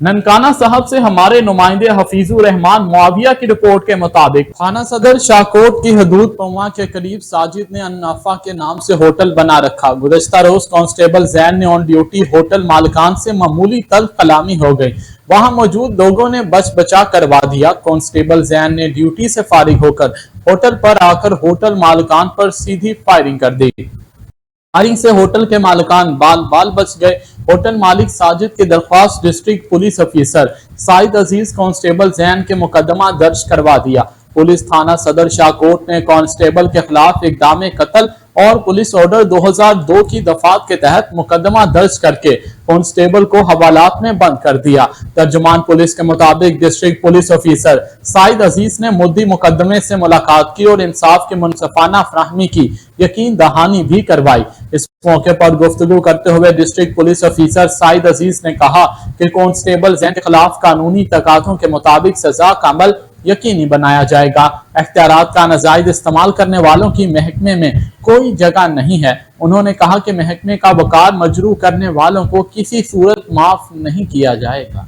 ननकाना साहब से हमारे नुमाइंदे हफीजुर रहमान मुआविया की रिपोर्ट के मुताबिक थाना सदर शाहकोट की हदूद पौवा के करीब साजिद ने अन्नाफा के नाम से होटल बना रखा। गुज़श्ता रोज कांस्टेबल जैन ने ऑन ड्यूटी होटल मालिकान से मामूली तल्ख कलामी हो गई। वहां मौजूद लोगों ने बच बचा करवा दिया। कांस्टेबल जैन ने ड्यूटी से फारिग होकर होटल पर आकर होटल मालिकान पर सीधी फायरिंग कर दी। फायरिंग से होटल के मालिकान बाल बाल बच गए। होटल मालिक साजिद की दरख्वास्त डिस्ट्रिक्ट पुलिस ऑफिसर साइद अजीज कांस्टेबल जैन के मुकदमा दर्ज करवा दिया। पुलिस थाना सदर शाहकोट ने कांस्टेबल के खिलाफ इक़दाम कत्ल और पुलिस ऑर्डर 2002 की दफात के तहत मुकदमा दर्ज करके कांस्टेबल को हवालात में बंद कर दिया। तर्जुमान पुलिस के मुताबिक डिस्ट्रिक्ट पुलिस ऑफिसर साइद अजीज ने मुद्दी मुकदमे से मुलाकात की और इंसाफ की मुनसफाना फराहमी की यकीन दहानी भी करवाई। इस मौके पर गुफ्तगू करते हुए डिस्ट्रिक्ट पुलिस ऑफिसर साइद अजीज ने कहा कि कांस्टेबल जैन के खिलाफ कानूनी तकाज़ों के मुताबिक सजा का अमल यकीनी बनाया जाएगा। एख्तियारात का नाजायज इस्तेमाल करने वालों की महकमे में कोई जगह नहीं है। उन्होंने कहा कि महकमे का वकार मजरू करने वालों को किसी सूरत माफ नहीं किया जाएगा।